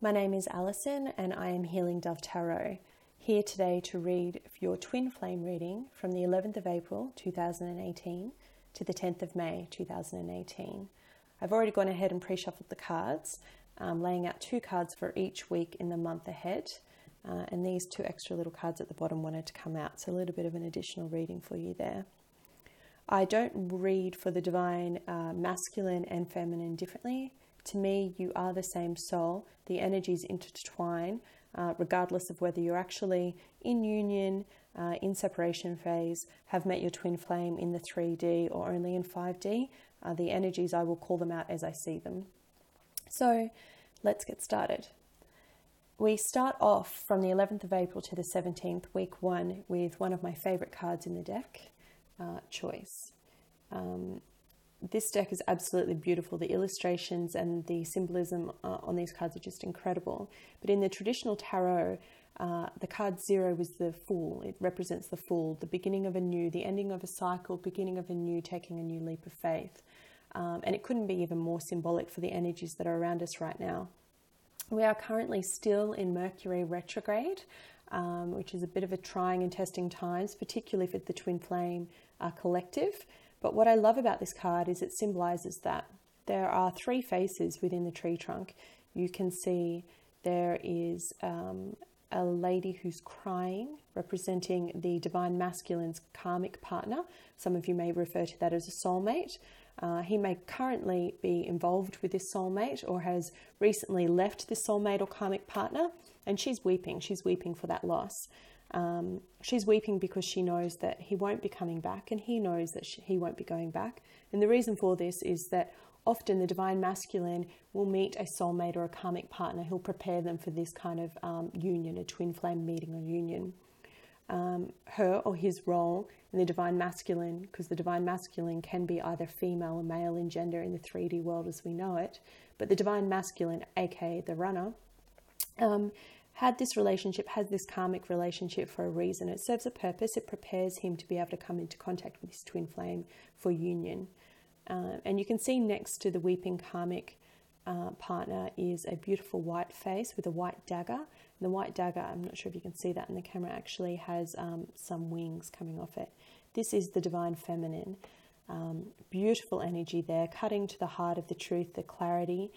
My name is Alison and I am Healing Dove Tarot, here today to read your twin flame reading from the 11th of April 2018 to the 10th of May 2018. I've already gone ahead and pre-shuffled the cards, laying out 2 cards for each week in the month ahead, and these 2 extra little cards at the bottom wanted to come out, so a little bit of an additional reading for you there. I don't read for the divine masculine and feminine differently. To me, you are the same soul. The energies intertwine, regardless of whether you're actually in union, in separation phase, have met your twin flame in the 3D or only in 5D. The energies, I will call them out as I see them. So let's get started. We start off from the 11th of April to the 17th, week 1, with one of my favorite cards in the deck, Choice. This deck is absolutely beautiful. The illustrations and the symbolism on these cards are just incredible. But in the traditional tarot, the card 0 was the Fool. It represents the Fool, the beginning of a new, the ending of a cycle, beginning of a new, taking a new leap of faith. And it couldn't be even more symbolic for the energies that are around us right now. We are currently still in Mercury retrograde, which is a bit of a trying and testing times, particularly for the twin flame collective. But what I love about this card is it symbolizes that there are 3 faces within the tree trunk. You can see there is a lady who's crying, representing the divine masculine's karmic partner. Some of you may refer to that as a soulmate. He may currently be involved with this soulmate or has recently left this soulmate or karmic partner, and she's weeping. She's weeping for that loss. She's weeping because she knows that he won't be coming back, and he knows that he won't be going back. And the reason for this is that often the divine masculine will meet a soulmate or a karmic partner. He'll prepare them for this kind of union, a twin flame meeting or union. Her or his role in the divine masculine, because the divine masculine can be either female or male in gender in the 3D world as we know it, but the divine masculine, aka the runner, had this relationship, has this karmic relationship for a reason. It serves a purpose. It prepares him to be able to come into contact with his twin flame for union. And you can see next to the weeping karmic partner is a beautiful white face with a white dagger. And the white dagger, I'm not sure if you can see that in the camera, actually has some wings coming off it. This is the divine feminine. Beautiful energy there, cutting to the heart of the truth, the clarity.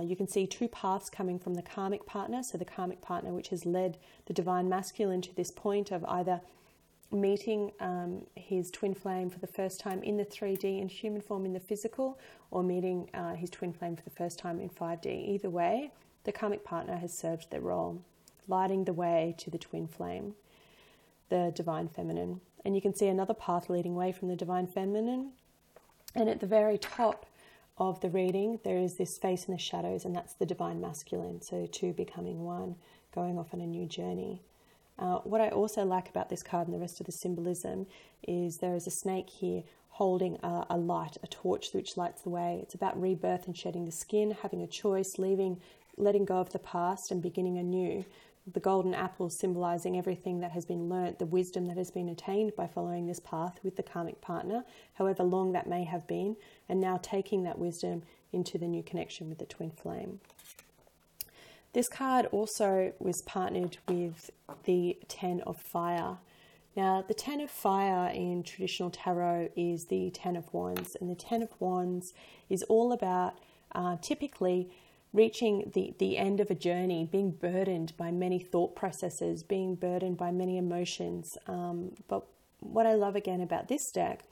You can see 2 paths coming from the karmic partner. So the karmic partner, which has led the divine masculine to this point of either meeting his twin flame for the first time in the 3D in human form in the physical, or meeting his twin flame for the first time in 5D. Either way, the karmic partner has served their role, lighting the way to the twin flame, the divine feminine. And you can see another path leading away from the divine feminine. And at the very top of the reading, there is this face in the shadows, and that's the divine masculine. So 2 becoming 1, going off on a new journey. What I also like about this card and the rest of the symbolism is there is a snake here holding a light, a torch which lights the way. It's about rebirth and shedding the skin, having a choice, letting go of the past and beginning anew. The golden apple symbolizing everything that has been learnt, the wisdom that has been attained by following this path with the karmic partner, however long that may have been, and now taking that wisdom into the new connection with the twin flame. This card also was partnered with the 10 of Fire. Now, the 10 of Fire in traditional tarot is the 10 of Wands, and the 10 of Wands is all about typically reaching the end of a journey, being burdened by many thought processes, being burdened by many emotions. But what I love again about this deck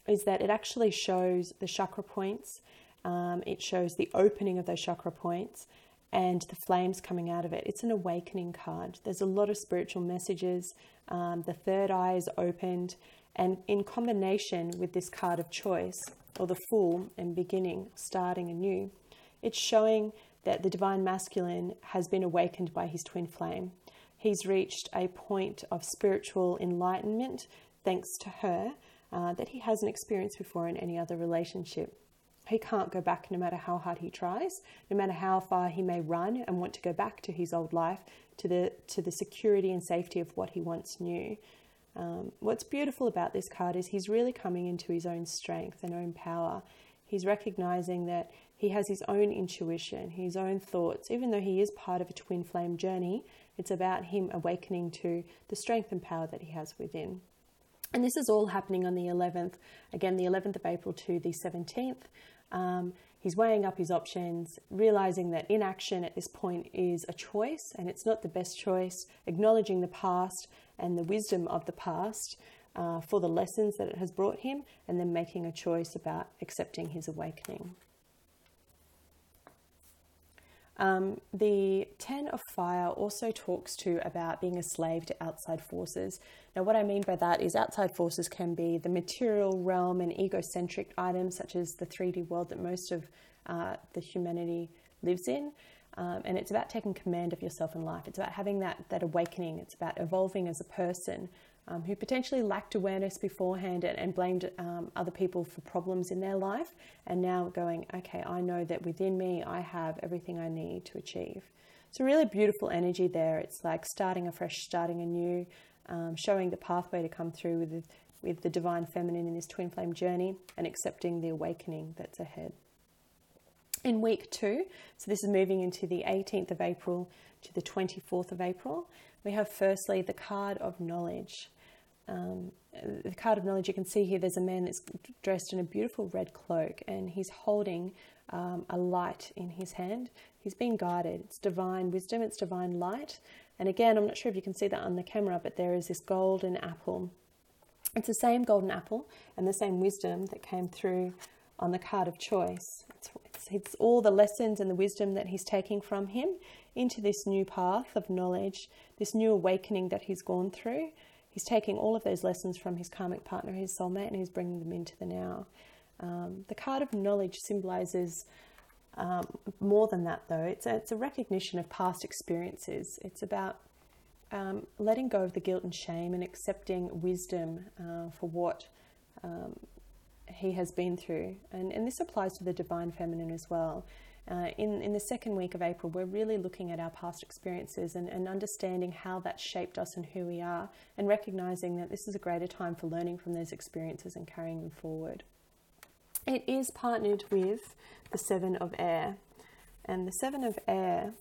is that it actually shows the chakra points. It shows the opening of those chakra points and the flames coming out of it. It's an awakening card. There's a lot of spiritual messages. The third eye is opened. And in combination with this card of choice, or the Fool and beginning, starting anew, it's showing that the divine masculine has been awakened by his twin flame. He's reached a point of spiritual enlightenment, thanks to her, that he hasn't experienced before in any other relationship. He can't go back no matter how hard he tries, no matter how far he may run and want to go back to his old life, to the security and safety of what he once knew. What's beautiful about this card is he's really coming into his own strength and own power. He's recognizing that he has his own intuition, his own thoughts. Even though he is part of a twin flame journey, it's about him awakening to the strength and power that he has within. And this is all happening on the 11th, again, the 11th of April to the 17th. He's weighing up his options, realizing that inaction at this point is a choice and it's not the best choice, acknowledging the past and the wisdom of the past for the lessons that it has brought him, and then making a choice about accepting his awakening. The 10 of Fire also talks about being a slave to outside forces. Now, what I mean by that is outside forces can be the material realm and egocentric items, such as the 3D world that most of the humanity lives in. And it's about taking command of yourself in life. It's about having that awakening. It's about evolving as a person who potentially lacked awareness beforehand and blamed other people for problems in their life, and now going, okay, I know that within me I have everything I need to achieve. It's a really beautiful energy there. It's like starting afresh, starting anew, showing the pathway to come through with the divine feminine in this twin flame journey, and accepting the awakening that's ahead. In week 2, so this is moving into the 18th of April to the 24th of April, we have firstly the card of knowledge. The card of knowledge, you can see here there's a man that's dressed in a beautiful red cloak, and he's holding a light in his hand. He's being guided. It's divine wisdom, it's divine light. And again, I'm not sure if you can see that on the camera, but there is this golden apple. It's the same golden apple and the same wisdom that came through on the card of choice. It's all the lessons and the wisdom that he's taking from him into this new path of knowledge, this new awakening that he's gone through. He's taking all of those lessons from his karmic partner, his soulmate, and he's bringing them into the now. The card of knowledge symbolizes more than that, though. It's a recognition of past experiences. It's about letting go of the guilt and shame and accepting wisdom for what he has been through. And this applies to the divine feminine as well. In the second week of April, we're really looking at our past experiences and understanding how that shaped us and who we are, and recognizing that this is a greater time for learning from those experiences and carrying them forward. It is partnered with the 7 of Air, and the 7 of Air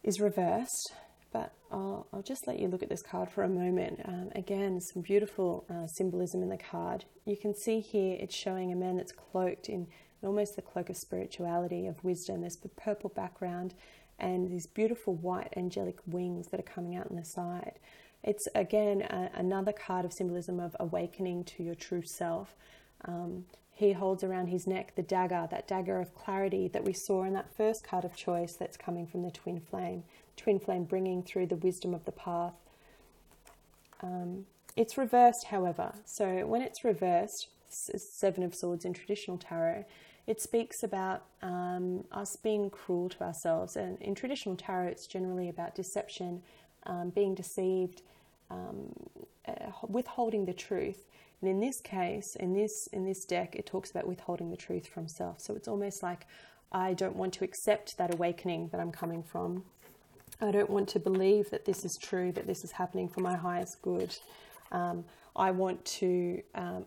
is reversed, but I'll just let you look at this card for a moment. Again, some beautiful symbolism in the card. You can see here it's showing a man that's cloaked in almost the cloak of spirituality, of wisdom. There's the purple background and these beautiful white angelic wings that are coming out on the side. It's again another card of symbolism of awakening to your true self. He holds around his neck the dagger, that dagger of clarity that we saw in that first card of choice that's coming from the twin flame. Twin flame bringing through the wisdom of the path. It's reversed, however. So when it's reversed, 7 of Swords in traditional tarot, it speaks about us being cruel to ourselves. And in traditional tarot, it's generally about deception, being deceived, withholding the truth. And in this case, in this deck, it talks about withholding the truth from self. So it's almost like, I don't want to accept that awakening that I'm coming from. I don't want to believe that this is true, that this is happening for my highest good. I want to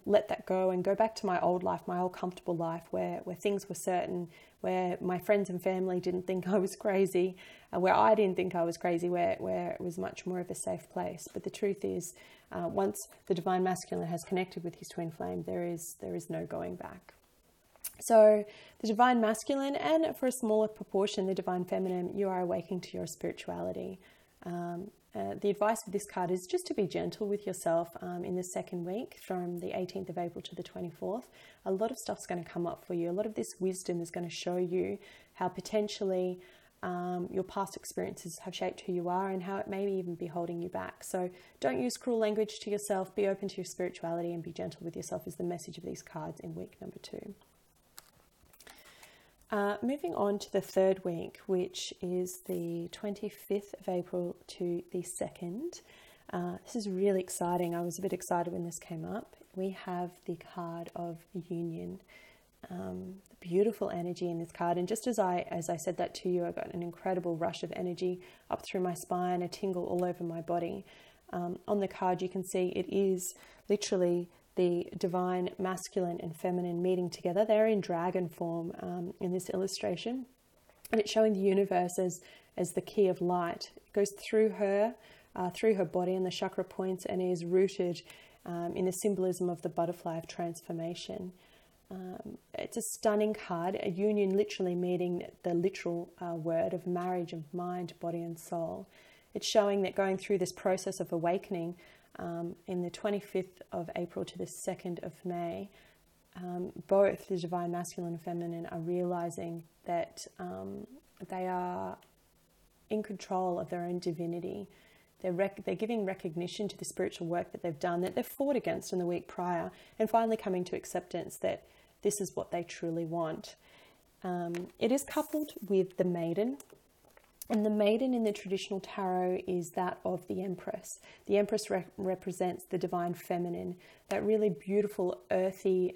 let that go and go back to my old life, my old comfortable life where things were certain, where my friends and family didn't think I was crazy, where I didn't think I was crazy, where it was much more of a safe place. But the truth is, once the divine masculine has connected with his twin flame, there is no going back. So the divine masculine, and for a smaller proportion, the divine feminine, you are awakening to your spirituality. The advice of this card is just to be gentle with yourself in the second week, from the 18th of April to the 24th. A lot of stuff's going to come up for you. A lot of this wisdom is going to show you how potentially your past experiences have shaped who you are, and how it may even be holding you back. So don't use cruel language to yourself. Be open to your spirituality and be gentle with yourself is the message of these cards in week number 2. Moving on to the third week, which is the 25th of April to the 2nd. This is really exciting. I was a bit excited when this came up. We have the card of union. The beautiful energy in this card. And just as I said that to you, I got an incredible rush of energy up through my spine, a tingle all over my body. On the card, you can see it is literally the divine masculine and feminine meeting together. They're in dragon form in this illustration. And it's showing the universe as the key of light. It goes through her body and the chakra points, and is rooted in the symbolism of the butterfly of transformation. It's a stunning card, a union literally meaning the literal word of marriage of mind, body and soul. It's showing that going through this process of awakening in the 25th of April to the 2nd of May, both the divine masculine and feminine are realizing that they are in control of their own divinity. They're giving recognition to the spiritual work that they've done, that they've fought against in the week prior, and finally coming to acceptance that this is what they truly want. It is coupled with the maiden. And the maiden in the traditional tarot is that of the Empress. The Empress represents the divine feminine, that really beautiful earthy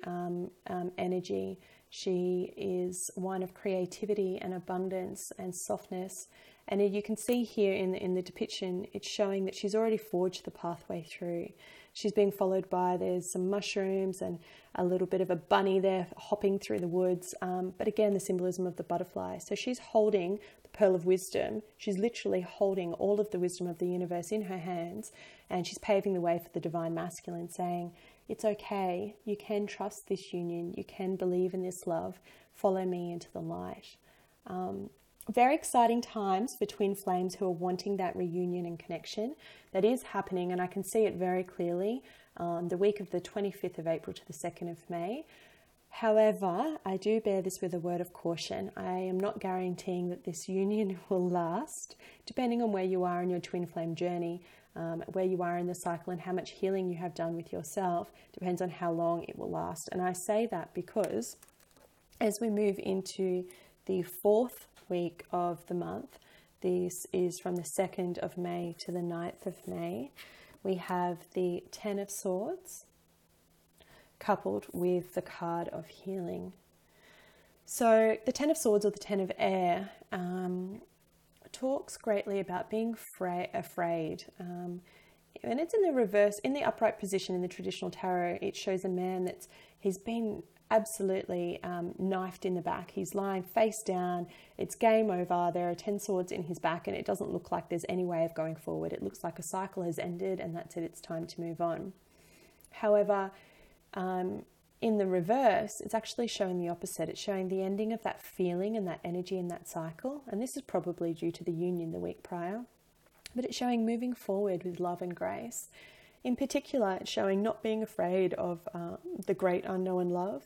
energy. She is one of creativity and abundance and softness. And you can see here in the depiction, it's showing that she's already forged the pathway through. She's being followed by, there's some mushrooms and a little bit of a bunny there hopping through the woods. But again, the symbolism of the butterfly. So she's holding the pearl of wisdom. She's literally holding all of the wisdom of the universe in her hands. And she's paving the way for the divine masculine, saying, it's okay. You can trust this union. You can believe in this love. Follow me into the light. Very exciting times for twin flames who are wanting that reunion and connection. That is happening, and I can see it very clearly the week of the 25th of April to the 2nd of May. However, I do bear this with a word of caution. I am not guaranteeing that this union will last, depending on where you are in your twin flame journey, where you are in the cycle and how much healing you have done with yourself, depends on how long it will last. And I say that because as we move into the 4th week of the month, this is from the 2nd of May to the 9th of May, we have the 10 of Swords coupled with the card of healing. So the 10 of Swords, or the 10 of Air, talks greatly about being afraid. And it's in the reverse, in the upright position in the traditional tarot. It shows a man he's been absolutely knifed in the back. He's lying face down. It's game over. There are 10 swords in his back, and it doesn't look like there's any way of going forward. It looks like a cycle has ended, and that's it. It's time to move on. However, in the reverse, it's actually showing the opposite. It's showing the ending of that feeling and that energy in that cycle. And this is probably due to the union the week prior. But it's showing moving forward with love and grace. In particular, it's showing not being afraid of the great unknown love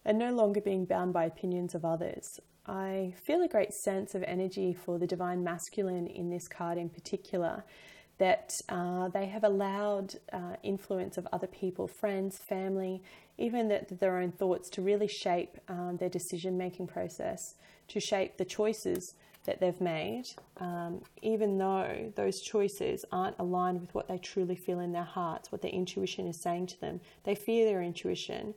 and no longer being bound by opinions of others. I feel a great sense of energy for the divine masculine in this card in particular, that they have allowed influence of other people, friends, family, even their own thoughts to really shape their decision-making process, to shape the choices that they've made, even though those choices aren't aligned with what they truly feel in their hearts, what their intuition is saying to them. They fear their intuition.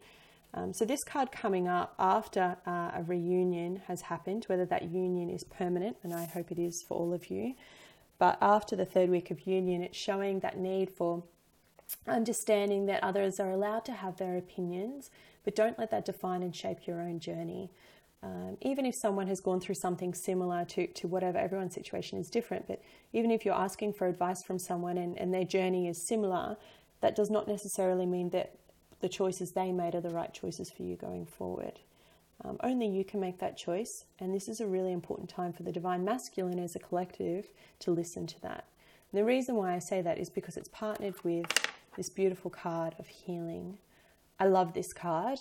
So this card coming up after a reunion has happened, whether that union is permanent, and I hope it is for all of you, but after the 3rd week of union, it's showing that need for understanding that others are allowed to have their opinions, but don't let that define and shape your own journey. Even if someone has gone through something similar to whatever, everyone's situation is different, but even if you're asking for advice from someone and their journey is similar, that does not necessarily mean that the choices they made are the right choices for you going forward. Only you can make that choice, and this is a really important time for the divine masculine as a collective to listen to that. And the reason why I say that is because it's partnered with this beautiful card of healing. I love this card.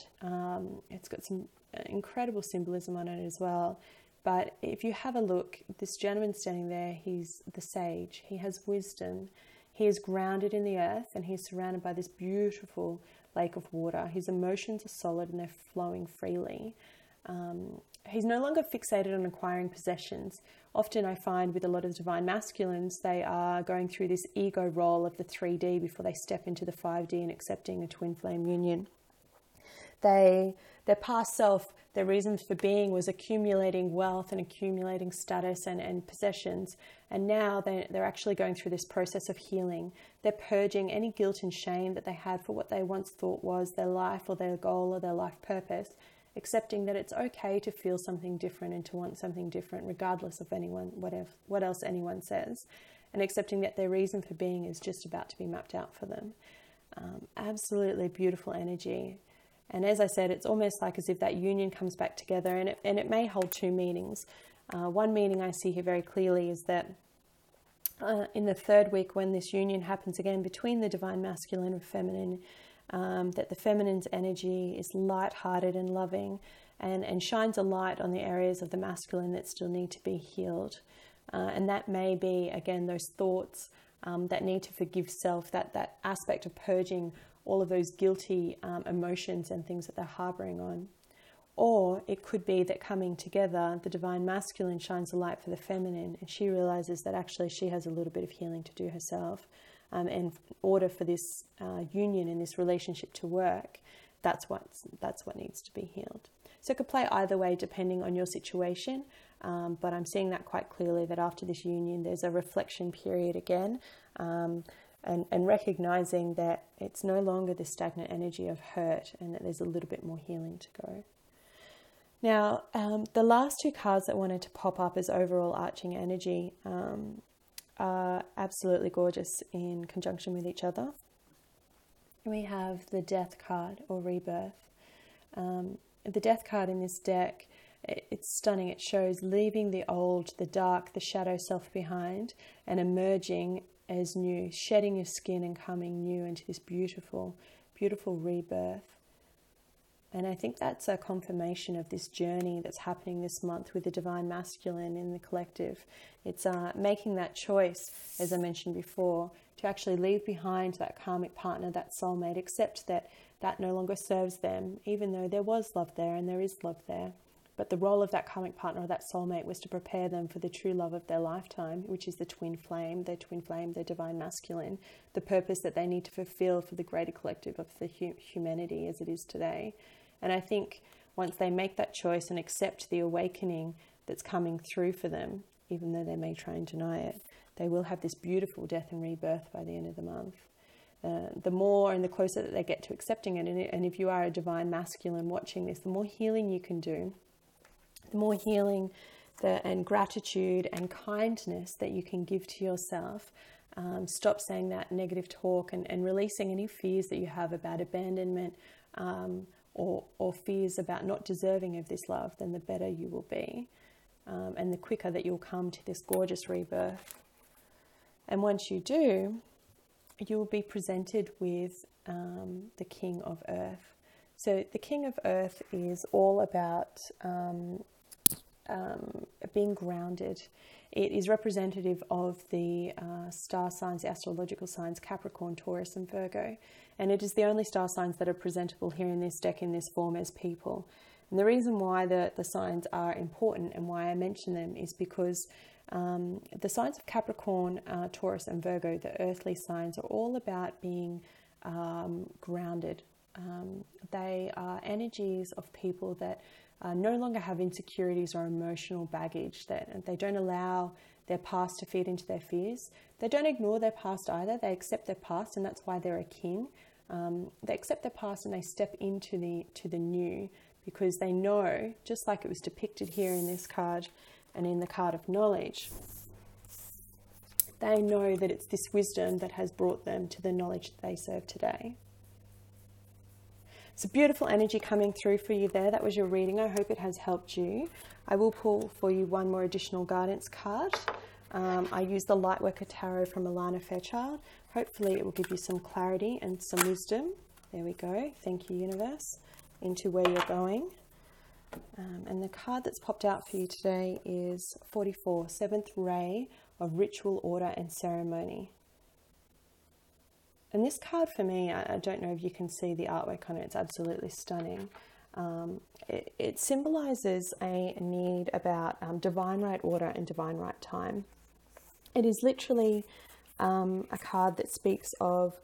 It's got some incredible symbolism on it as well. But if you have a look, this gentleman standing there, he's the sage. He has wisdom. He is grounded in the earth, and he's surrounded by this beautiful lake of water. His emotions are solid and they're flowing freely. He's no longer fixated on acquiring possessions. Often I find with a lot of divine masculines, they are going through this ego role of the 3D before they step into the 5D and accepting a twin flame union. Their past self Their reason for being was accumulating wealth and accumulating status and possessions. And now they're actually going through this process of healing. They're purging any guilt and shame that they had for what they once thought was their life or their goal or their life purpose, accepting that it's okay to feel something different and to want something different, regardless of what else anyone says, and accepting that their reason for being is just about to be mapped out for them. Absolutely beautiful energy. And as I said, it's almost like as if that union comes back together, and it may hold two meanings. One meaning I see here very clearly is that in the third week, when this union happens again between the divine masculine and feminine, that the feminine's energy is light-hearted and loving, and shines a light on the areas of the masculine that still need to be healed. And that may be, again, those thoughts that need to forgive self, that aspect of purging all of those guilty emotions and things that they're harboring on. Or it could be that coming together, the divine masculine shines a light for the feminine, and she realizes that actually she has a little bit of healing to do herself. And in order for this union and this relationship to work, that's what needs to be healed. So it could play either way depending on your situation, but I'm seeing that quite clearly, that after this union there's a reflection period again, and recognizing that it's no longer this stagnant energy of hurt, and that there's a little bit more healing to go. Now, the last two cards that wanted to pop up as overall arching energy are absolutely gorgeous in conjunction with each other. We have the Death card, or Rebirth. The Death card in this deck, it's stunning. It shows leaving the old, the dark, the shadow self behind, and emerging as new, shedding your skin and coming new into this beautiful, beautiful rebirth. And I think that's a confirmation of this journey that's happening this month with the divine masculine in the collective. It's making that choice, as I mentioned before, to actually leave behind that karmic partner, that soulmate, accept that that no longer serves them, even though there was love there and there is love there. But the role of that karmic partner or that soulmate was to prepare them for the true love of their lifetime, which is the twin flame, their divine masculine, the purpose that they need to fulfill for the greater collective of the humanity as it is today. And I think once they make that choice and accept the awakening that's coming through for them, even though they may try and deny it, they will have this beautiful death and rebirth by the end of the month. The more and the closer that they get to accepting it, and if you are a divine masculine watching this, the more healing you can do, the more healing and gratitude and kindness that you can give to yourself. Stop saying that negative talk and releasing any fears that you have about abandonment or fears about not deserving of this love, then the better you will be. And the quicker that you'll come to this gorgeous rebirth. And once you do, you will be presented with the King of Earth. So the King of Earth is all about being grounded. It is representative of the star signs, the astrological signs, Capricorn, Taurus, and Virgo. And it is the only star signs that are presentable here in this deck in this form as people. And the reason why the signs are important and why I mention them is because the signs of Capricorn, Taurus, and Virgo, the earthly signs, are all about being grounded. They are energies of people that no longer have insecurities or emotional baggage, that they don't allow their past to feed into their fears. They don't ignore their past either. They accept their past, and that's why they're a king. They accept their past and they step into the new, because they know, just like it was depicted here in this card and in the card of knowledge, they know that it's this wisdom that has brought them to the knowledge that they serve today. It's a beautiful energy coming through for you there. That was your reading. I hope it has helped you. I will pull for you one more additional guidance card. I used the Lightworker Tarot from Alana Fairchild. Hopefully it will give you some clarity and some wisdom. There we go. Thank you, universe, into where you're going. And the card that's popped out for you today is 44, 7th Ray of Ritual, Order and Ceremony. And this card for me, I don't know if you can see the artwork on it, it's absolutely stunning. It symbolizes a need about divine right order and divine right time. It is literally a card that speaks of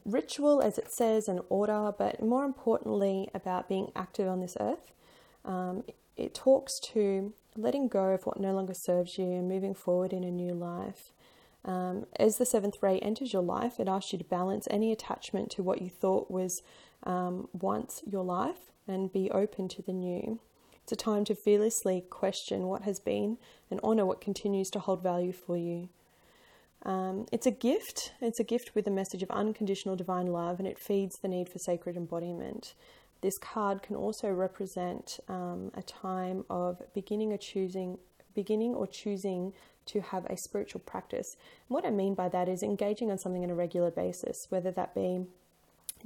ritual, as it says, and order, but more importantly about being active on this earth. It talks to letting go of what no longer serves you and moving forward in a new life. As the seventh ray enters your life, it asks you to balance any attachment to what you thought was once your life and be open to the new. It's a time to fearlessly question what has been and honor what continues to hold value for you. It's a gift. It's a gift with a message of unconditional divine love, and it feeds the need for sacred embodiment. This card can also represent a time of beginning or choosing to have a spiritual practice. And what I mean by that is engaging on something on a regular basis, whether that be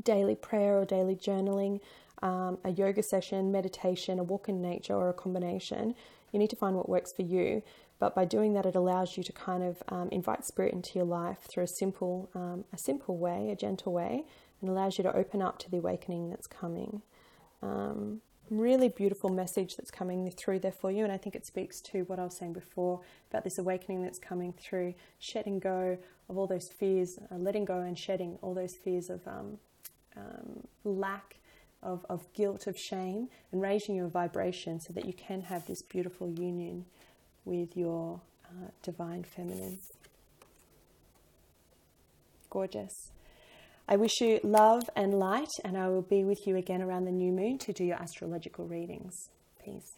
daily prayer or daily journaling, a yoga session, meditation, a walk in nature, or a combination. You need to find what works for you. But by doing that, it allows you to kind of invite spirit into your life through a simple way, a gentle way, and allows you to open up to the awakening that's coming. Really beautiful message that's coming through there for you. And I think it speaks to what I was saying before about this awakening that's coming through, shedding go of all those fears, letting go and shedding all those fears of lack, of guilt, of shame, and raising your vibration so that you can have this beautiful union with your divine feminine. Gorgeous. I wish you love and light, and I will be with you again around the new moon to do your astrological readings. Peace.